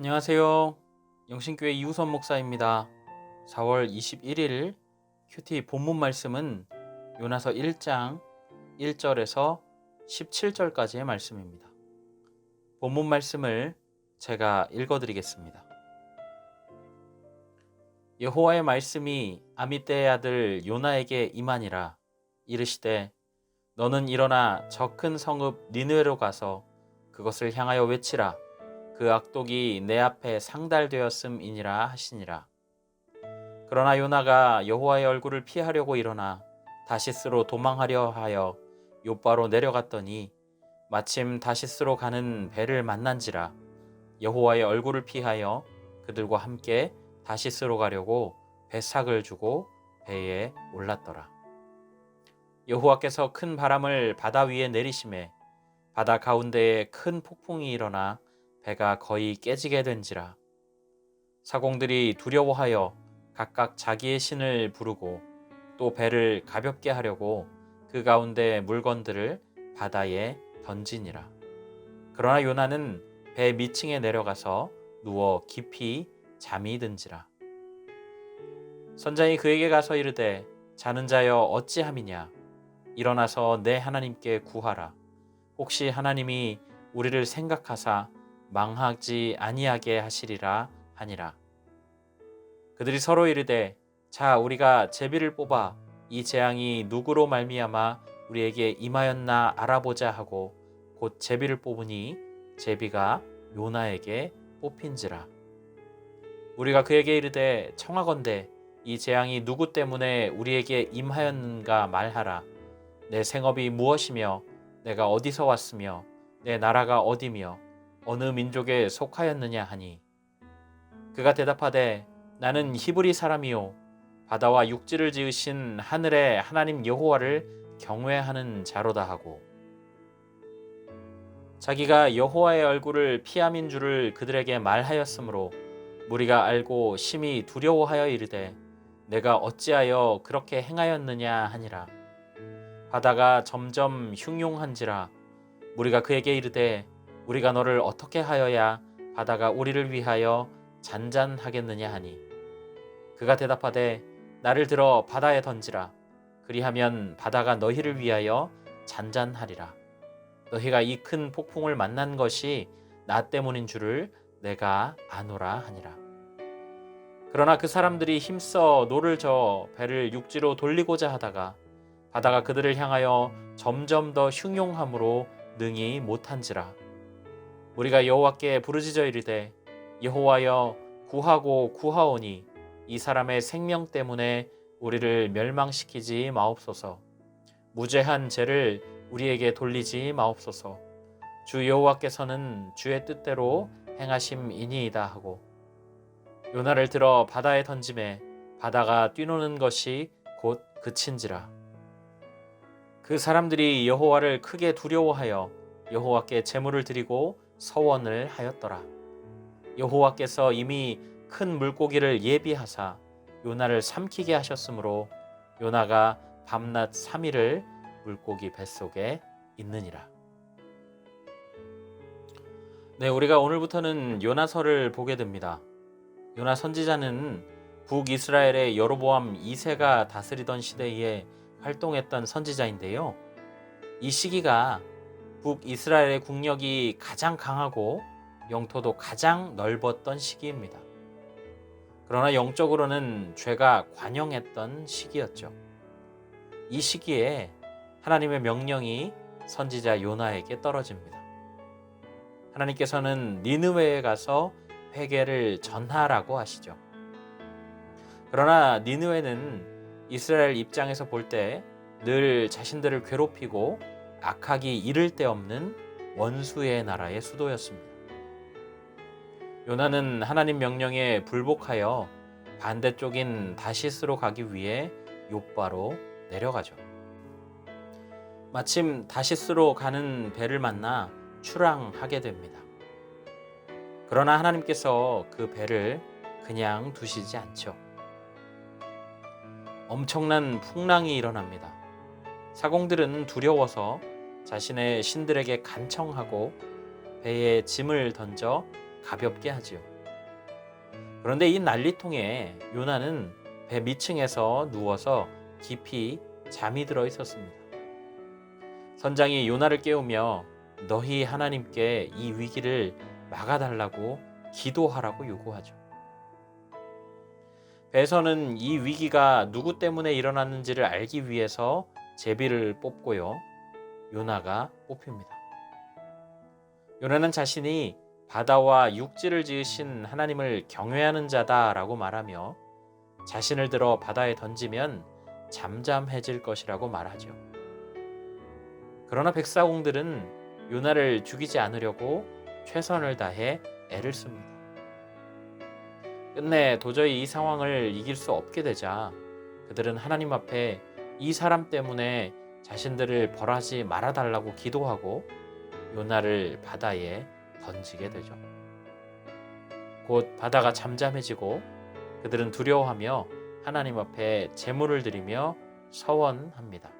안녕하세요. 영신교회 이우선 목사입니다. 4월 21일 큐티 본문 말씀은 요나서 1장 1절에서 17절까지의 말씀입니다. 본문 말씀을 제가 읽어드리겠습니다. 여호와의 말씀이 아미떼의 아들 요나에게 임하니라. 이르시되 너는 일어나 저 큰 성읍 니느웨로 가서 그것을 향하여 외치라. 그 악독이 내 앞에 상달되었음이니라 하시니라. 그러나 요나가 여호와의 얼굴을 피하려고 일어나 다시스로 도망하려 하여 욥바로 내려갔더니 마침 다시스로 가는 배를 만난지라. 여호와의 얼굴을 피하여 그들과 함께 다시스로 가려고 배삭을 주고 배에 올랐더라. 여호와께서 큰 바람을 바다 위에 내리심에 바다 가운데에 큰 폭풍이 일어나 배가 거의 깨지게 된지라. 사공들이 두려워하여 각각 자기의 신을 부르고 또 배를 가볍게 하려고 그 가운데 물건들을 바다에 던지니라. 그러나 요나는 배 밑층에 내려가서 누워 깊이 잠이 든지라. 선장이 그에게 가서 이르되 자는 자여 어찌함이냐. 일어나서 내 하나님께 구하라. 혹시 하나님이 우리를 생각하사 망하지 아니하게 하시리라 하니라. 그들이 서로 이르되 자 우리가 제비를 뽑아 이 재앙이 누구로 말미암아 우리에게 임하였나 알아보자 하고 곧 제비를 뽑으니 제비가 요나에게 뽑힌지라. 우리가 그에게 이르되 청하건대 이 재앙이 누구 때문에 우리에게 임하였는가 말하라. 내 생업이 무엇이며 내가 어디서 왔으며 내 나라가 어디며 어느 민족에 속하였느냐 하니 그가 대답하되 나는 히브리 사람이요 바다와 육지를 지으신 하늘의 하나님 여호와를 경외하는 자로다 하고 자기가 여호와의 얼굴을 피함인 줄을 그들에게 말하였으므로 무리가 알고 심히 두려워하여 이르되 내가 어찌하여 그렇게 행하였느냐 하니라. 바다가 점점 흉흉한지라. 무리가 그에게 이르되 우리가 너를 어떻게 하여야 바다가 우리를 위하여 잔잔하겠느냐 하니 그가 대답하되 나를 들어 바다에 던지라. 그리하면 바다가 너희를 위하여 잔잔하리라. 너희가 이 큰 폭풍을 만난 것이 나 때문인 줄을 내가 아노라 하니라. 그러나 그 사람들이 힘써 노를 저어 배를 육지로 돌리고자 하다가 바다가 그들을 향하여 점점 더 흉흉함으로 능히 못한지라. 우리가 여호와께 부르짖어 이르되 여호와여 구하고 구하오니 이 사람의 생명 때문에 우리를 멸망시키지 마옵소서. 무죄한 죄를 우리에게 돌리지 마옵소서. 주 여호와께서는 주의 뜻대로 행하심이니이다 하고 요나를 들어 바다에 던짐에 바다가 뛰노는 것이 곧 그친지라. 그 사람들이 여호와를 크게 두려워하여 여호와께 제물을 드리고 서원을 하였더라. 여호와께서 이미 큰 물고기를 예비하사 요나를 삼키게 하셨으므로 요나가 밤낮 3일을 물고기 뱃속에 있느니라. 네, 우리가 오늘부터는 요나서를 보게 됩니다. 요나 선지자는 북이스라엘의 여로보암 2세가 다스리던 시대에 활동했던 선지자인데요. 이 시기가 북이스라엘의 국력이 가장 강하고 영토도 가장 넓었던 시기입니다. 그러나 영적으로는 죄가 관영했던 시기였죠. 이 시기에 하나님의 명령이 선지자 요나에게 떨어집니다. 하나님께서는 니느웨에 가서 회개를 전하라고 하시죠. 그러나 니느웨는 이스라엘 입장에서 볼 때 늘 자신들을 괴롭히고 악하기 이를 데 없는 원수의 나라의 수도였습니다. 요나는 하나님 명령에 불복하여 반대쪽인 다시스로 가기 위해 욥바로 내려가죠. 마침 다시스로 가는 배를 만나 출항하게 됩니다. 그러나 하나님께서 그 배를 그냥 두시지 않죠. 엄청난 풍랑이 일어납니다. 사공들은 두려워서 자신의 신들에게 간청하고 배에 짐을 던져 가볍게 하지요. 그런데 이 난리통에 요나는 배 밑층에서 누워서 깊이 잠이 들어 있었습니다. 선장이 요나를 깨우며 너희 하나님께 이 위기를 막아달라고 기도하라고 요구하죠. 배에서는 이 위기가 누구 때문에 일어났는지를 알기 위해서 제비를 뽑고요. 요나가 뽑힙니다. 요나는 자신이 바다와 육지를 지으신 하나님을 경외하는 자다라고 말하며 자신을 들어 바다에 던지면 잠잠해질 것이라고 말하죠. 그러나 백사공들은 요나를 죽이지 않으려고 최선을 다해 애를 씁니다. 끝내 도저히 이 상황을 이길 수 없게 되자 그들은 하나님 앞에 이 사람 때문에 자신들을 벌하지 말아달라고 기도하고 요나를 바다에 던지게 되죠. 곧 바다가 잠잠해지고 그들은 두려워하며 하나님 앞에 제물을 드리며 서원합니다.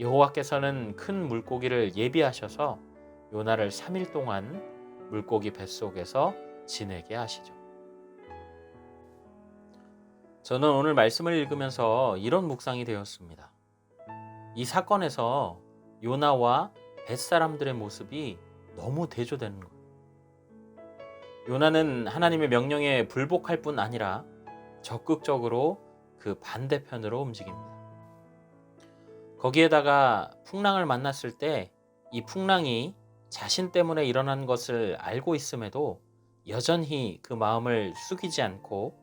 여호와께서는 큰 물고기를 예비하셔서 요나를 3일 동안 물고기 뱃속에서 지내게 하시죠. 저는 오늘 말씀을 읽으면서 이런 묵상이 되었습니다. 이 사건에서 요나와 뱃사람들의 모습이 너무 대조되는 거예요. 요나는 하나님의 명령에 불복할 뿐 아니라 적극적으로 그 반대편으로 움직입니다. 거기에다가 풍랑을 만났을 때 이 풍랑이 자신 때문에 일어난 것을 알고 있음에도 여전히 그 마음을 숙이지 않고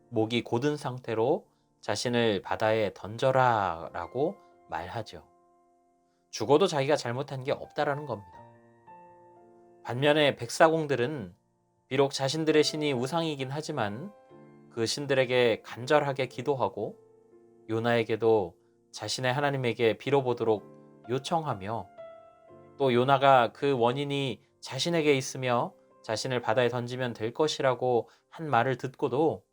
목이 곧은 상태로 자신을 바다에 던져라 라고 말하죠. 죽어도 자기가 잘못한 게 없다라는 겁니다. 반면에 백사공들은 비록 자신들의 신이 우상이긴 하지만 그 신들에게 간절하게 기도하고 요나에게도 자신의 하나님에게 빌어보도록 요청하며 또 요나가 그 원인이 자신에게 있으며 자신을 바다에 던지면 될 것이라고 한 말을 듣고도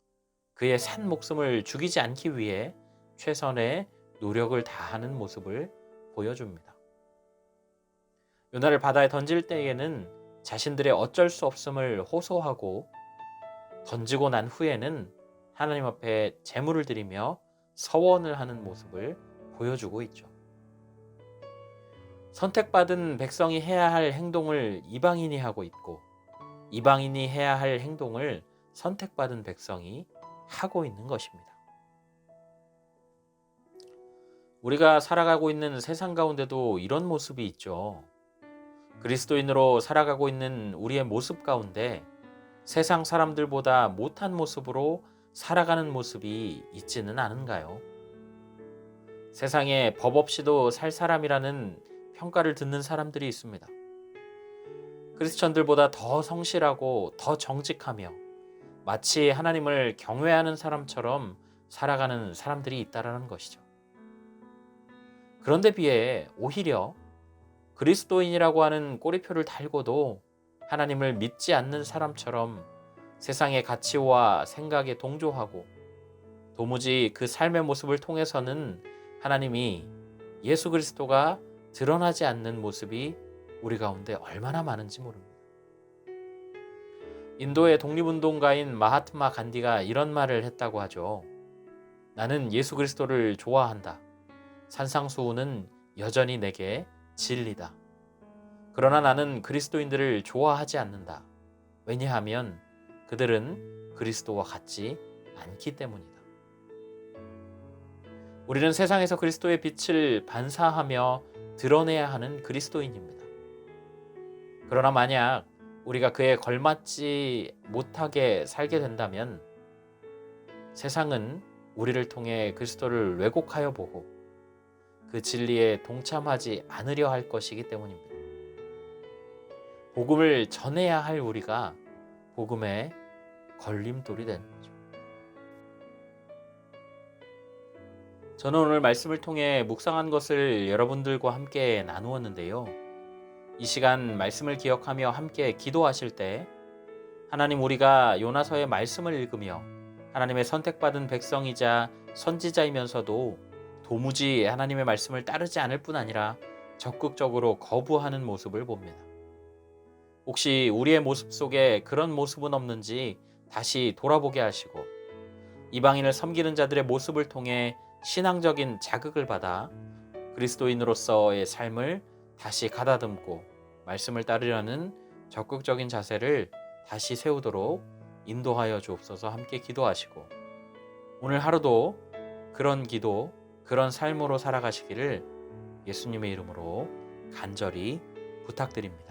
그의 산 목숨을 죽이지 않기 위해 최선의 노력을 다하는 모습을 보여줍니다. 요나를 바다에 던질 때에는 자신들의 어쩔 수 없음을 호소하고 던지고 난 후에는 하나님 앞에 제물을 드리며 서원을 하는 모습을 보여주고 있죠. 선택받은 백성이 해야 할 행동을 이방인이 하고 있고 이방인이 해야 할 행동을 선택받은 백성이 하고 있는 것입니다. 우리가 살아가고 있는 세상 가운데도 이런 모습이 있죠. 그리스도인으로 살아가고 있는 우리의 모습 가운데 세상 사람들보다 못한 모습으로 살아가는 모습이 있지는 않은가요? 세상에 법 없이도 살 사람이라는 평가를 듣는 사람들이 있습니다. 크리스천들보다 더 성실하고 더 정직하며 마치 하나님을 경외하는 사람처럼 살아가는 사람들이 있다라는 것이죠. 그런데 비해 오히려 그리스도인이라고 하는 꼬리표를 달고도 하나님을 믿지 않는 사람처럼 세상의 가치와 생각에 동조하고 도무지 그 삶의 모습을 통해서는 하나님이 예수 그리스도가 드러나지 않는 모습이 우리 가운데 얼마나 많은지 모릅니다. 인도의 독립운동가인 마하트마 간디가 이런 말을 했다고 하죠. 나는 예수 그리스도를 좋아한다. 산상수훈은 여전히 내게 진리다. 그러나 나는 그리스도인들을 좋아하지 않는다. 왜냐하면 그들은 그리스도와 같지 않기 때문이다. 우리는 세상에서 그리스도의 빛을 반사하며 드러내야 하는 그리스도인입니다. 그러나 만약 우리가 그에 걸맞지 못하게 살게 된다면 세상은 우리를 통해 그리스도를 왜곡하여 보고 그 진리에 동참하지 않으려 할 것이기 때문입니다. 복음을 전해야 할 우리가 복음의 걸림돌이 되는 거죠. 저는 오늘 말씀을 통해 묵상한 것을 여러분들과 함께 나누었는데요. 이 시간 말씀을 기억하며 함께 기도하실 때 하나님, 우리가 요나서의 말씀을 읽으며 하나님의 선택받은 백성이자 선지자이면서도 도무지 하나님의 말씀을 따르지 않을 뿐 아니라 적극적으로 거부하는 모습을 봅니다. 혹시 우리의 모습 속에 그런 모습은 없는지 다시 돌아보게 하시고 이방인을 섬기는 자들의 모습을 통해 신앙적인 자극을 받아 그리스도인으로서의 삶을 다시 가다듬고 말씀을 따르려는 적극적인 자세를 다시 세우도록 인도하여 주옵소서. 함께 기도하시고 오늘 하루도 그런 기도, 그런 삶으로 살아가시기를 예수님의 이름으로 간절히 부탁드립니다.